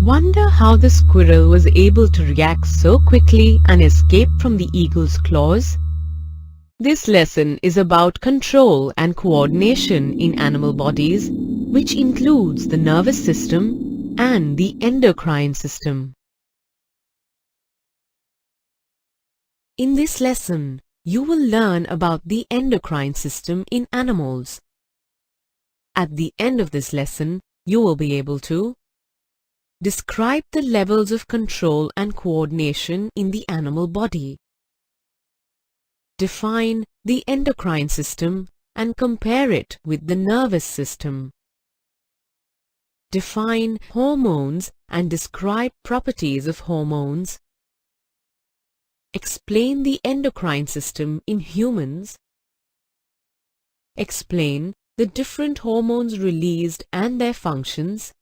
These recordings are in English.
Wonder how the squirrel was able to react so quickly and escape from the eagle's claws? This lesson is about control and coordination in animal bodies, which includes the nervous system and the endocrine system. In this lesson, you will learn about the endocrine system in animals. At the end of this lesson, you will be able to describe the levels of control and coordination in the animal body. Define the endocrine system and compare it with the nervous system. Define hormones and describe properties of hormones. Explain the endocrine system in humans. Explain the different hormones released and their functions.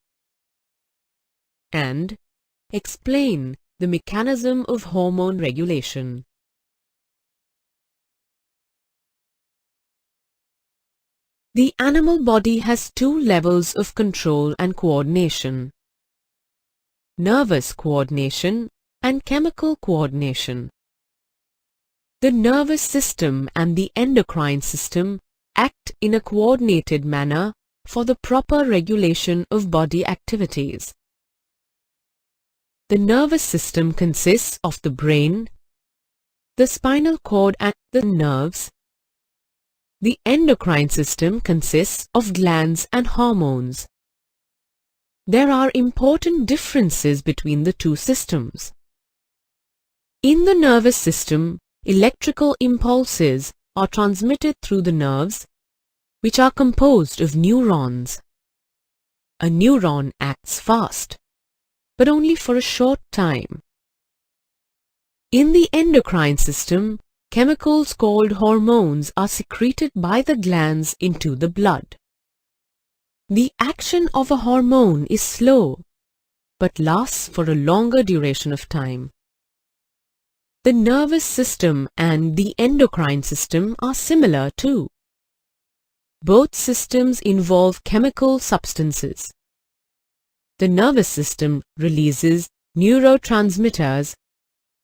And explain the mechanism of hormone regulation. The animal body has two levels of control and coordination: nervous coordination and chemical coordination. The nervous system and the endocrine system act in a coordinated manner for the proper regulation of body activities. The nervous system consists of the brain, the spinal cord and the nerves. The endocrine system consists of glands and hormones. There are important differences between the two systems. In the nervous system, electrical impulses are transmitted through the nerves, which are composed of neurons. A neuron acts fast, but only for a short time. In the endocrine system, chemicals called hormones are secreted by the glands into the blood. The action of a hormone is slow, but lasts for a longer duration of time. The nervous system and the endocrine system are similar too. Both systems involve chemical substances. The nervous system releases neurotransmitters,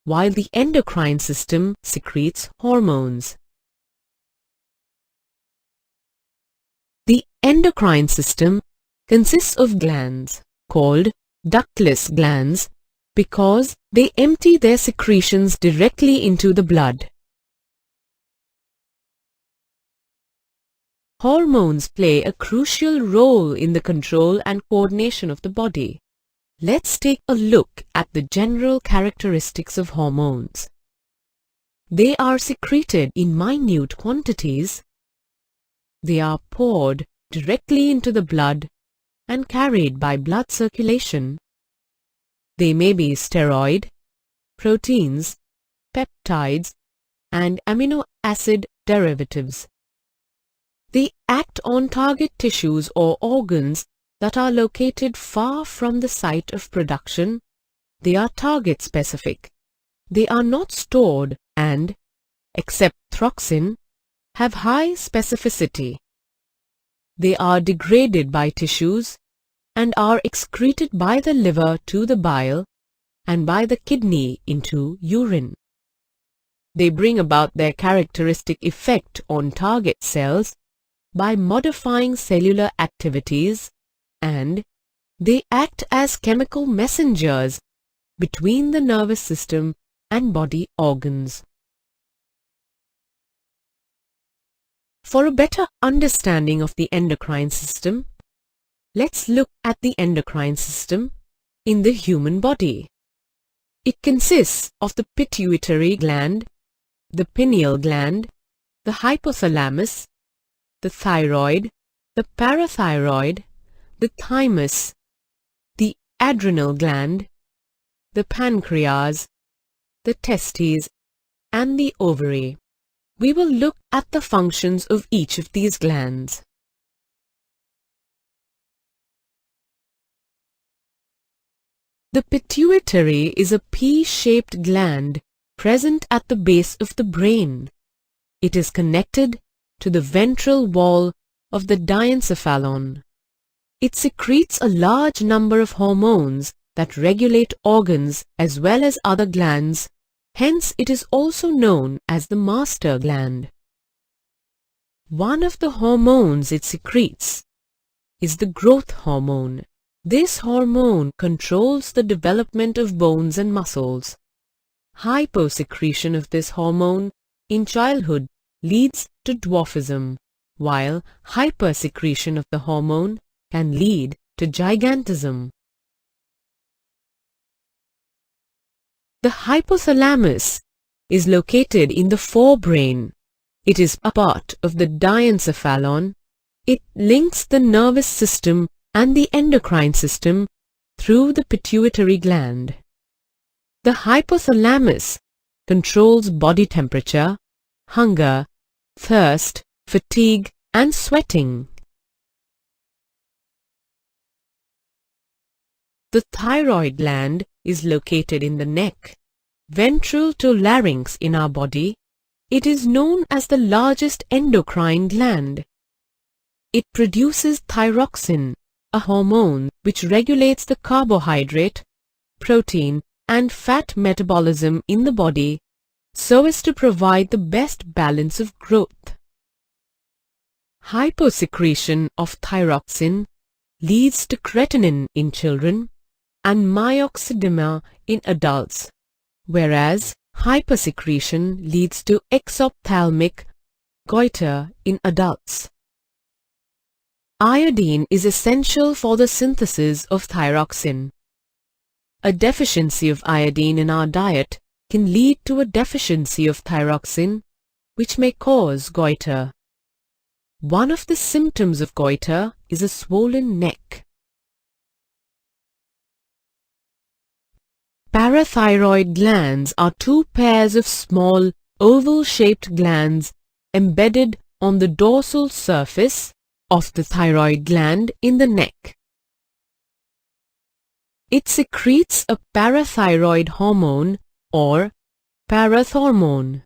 while the endocrine system secretes hormones. The endocrine system consists of glands called ductless glands because they empty their secretions directly into the blood. Hormones play a crucial role in the control and coordination of the body. Let's take a look at the general characteristics of hormones. They are secreted in minute quantities. They are poured directly into the blood and carried by blood circulation. They may be steroid, proteins, peptides, and amino acid derivatives. They act on target tissues or organs that are located far from the site of production. They are target specific. They are not stored and, except thyroxine, have high specificity. They are degraded by tissues and are excreted by the liver to the bile and by the kidney into urine. They bring about their characteristic effect on target cells by modifying cellular activities, and they act as chemical messengers between the nervous system and body organs. For a better understanding of the endocrine system, let's look at the endocrine system in the human body. It consists of the pituitary gland, the pineal gland, the hypothalamus, the thyroid, the parathyroid, the thymus, the adrenal gland, the pancreas, the testes, and the ovary. We will look at the functions of each of these glands. The pituitary is a pea-shaped gland present at the base of the brain. It is connected to the ventral wall of the diencephalon. It secretes a large number of hormones that regulate organs as well as other glands, hence it is also known as the master gland. One of the hormones it secretes is the growth hormone. This hormone controls the development of bones and muscles. Hyposecretion of this hormone in childhood leads to dwarfism, while hypersecretion of the hormone can lead to gigantism. The hypothalamus is located in the forebrain. It is a part of the diencephalon. It links the nervous system and the endocrine system through the pituitary gland. The hypothalamus controls body temperature, hunger, thirst, fatigue, and sweating. The thyroid gland is located in the neck, ventral to larynx in our body. It is known as the largest endocrine gland. It produces thyroxine, a hormone which regulates the carbohydrate, protein, and fat metabolism in the body so as to provide the best balance of growth. Hyposecretion of thyroxine leads to creatinine in children and myxedema in adults, whereas hypersecretion leads to exophthalmic goiter in adults. Iodine is essential for the synthesis of thyroxine. A deficiency of iodine in our diet can lead to a deficiency of thyroxine, which may cause goiter. One of the symptoms of goiter is a swollen neck. Parathyroid glands are two pairs of small, oval-shaped glands embedded on the dorsal surface of the thyroid gland in the neck. It secretes a parathyroid hormone or parathormone.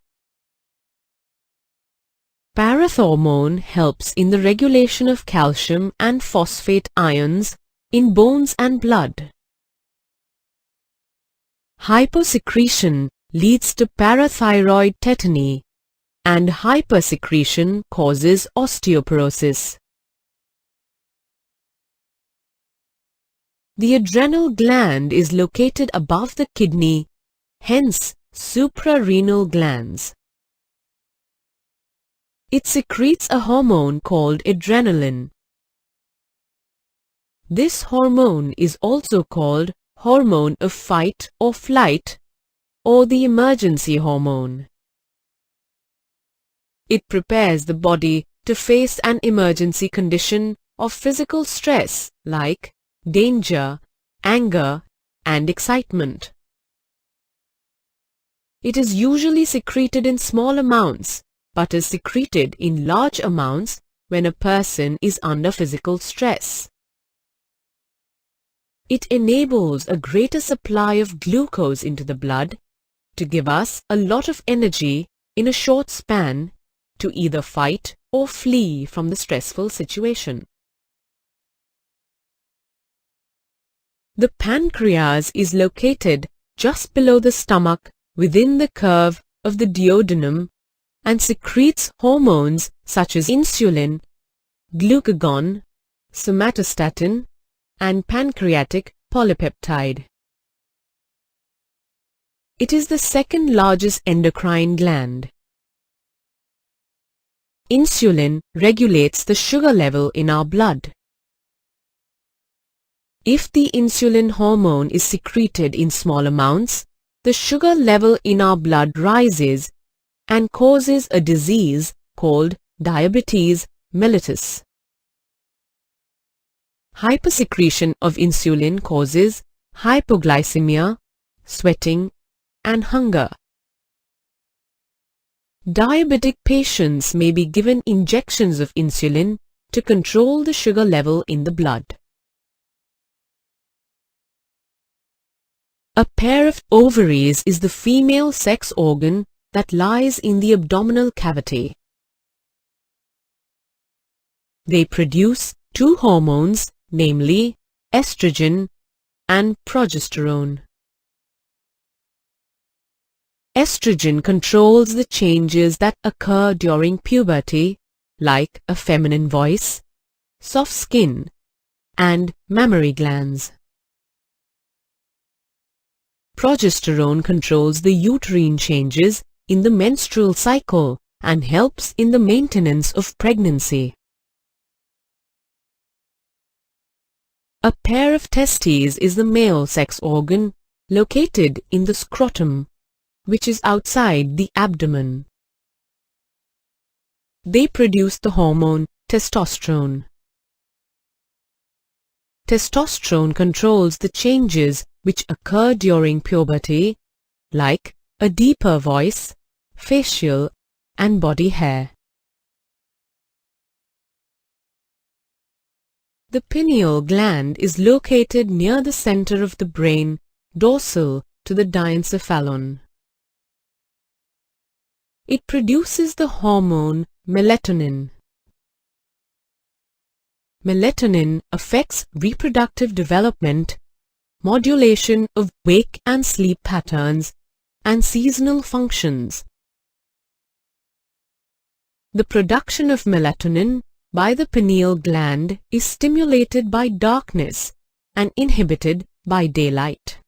Parathormone helps in the regulation of calcium and phosphate ions in bones and blood. Hyposecretion leads to parathyroid tetany, and hypersecretion causes osteoporosis. The adrenal gland is located above the kidney, hence suprarenal glands. It secretes a hormone called adrenaline. This hormone is also called hormone of fight or flight, or the emergency hormone. It prepares the body to face an emergency condition of physical stress like danger, anger, and excitement. It is usually secreted in small amounts, but is secreted in large amounts when a person is under physical stress. It enables a greater supply of glucose into the blood to give us a lot of energy in a short span to either fight or flee from the stressful situation. The pancreas is located just below the stomach within the curve of the duodenum and secretes hormones such as insulin, glucagon, somatostatin, and pancreatic polypeptide. It is the second largest endocrine gland. Insulin regulates the sugar level in our blood. If the insulin hormone is secreted in small amounts, the sugar level in our blood rises and causes a disease called diabetes mellitus. Hypersecretion of insulin causes hypoglycemia, sweating, and hunger. Diabetic patients may be given injections of insulin to control the sugar level in the blood. A pair of ovaries is the female sex organ that lies in the abdominal cavity. They produce two hormones, namely estrogen and progesterone. Estrogen controls the changes that occur during puberty, like a feminine voice, soft skin, and mammary glands. Progesterone controls the uterine changes in the menstrual cycle and helps in the maintenance of pregnancy. A pair of testes is the male sex organ located in the scrotum, which is outside the abdomen. They produce the hormone testosterone. Testosterone controls the changes which occur during puberty, like a deeper voice, facial and body hair. The pineal gland is located near the center of the brain, dorsal to the diencephalon. It produces the hormone melatonin. Melatonin affects reproductive development, modulation of wake and sleep patterns, and seasonal functions. The production of melatonin by the pineal gland is stimulated by darkness and inhibited by daylight.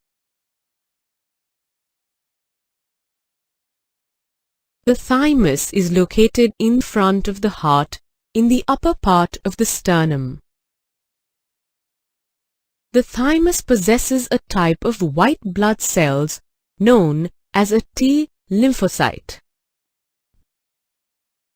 The thymus is located in front of the heart in the upper part of the sternum. The thymus possesses a type of white blood cells known as a T lymphocyte.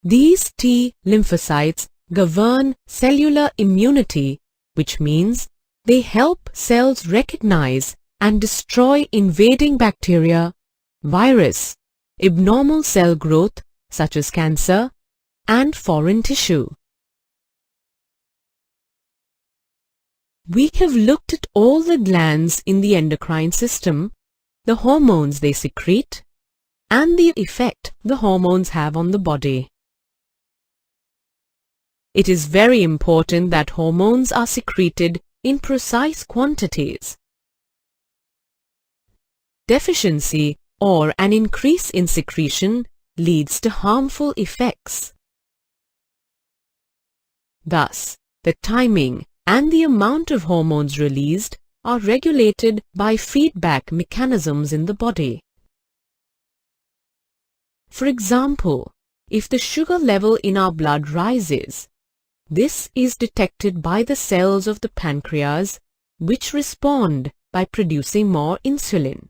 These T lymphocytes govern cellular immunity, which means they help cells recognize and destroy invading bacteria, virus, abnormal cell growth such as cancer, and foreign tissue. We have looked at all the glands in the endocrine system, the hormones they secrete, and the effect the hormones have on the body. It is very important that hormones are secreted in precise quantities. Deficiency or an increase in secretion leads to harmful effects. Thus, the timing and the amount of hormones released are regulated by feedback mechanisms in the body. For example, if the sugar level in our blood rises, this is detected by the cells of the pancreas, which respond by producing more insulin.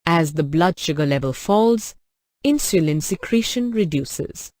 As the blood sugar level falls, insulin secretion reduces.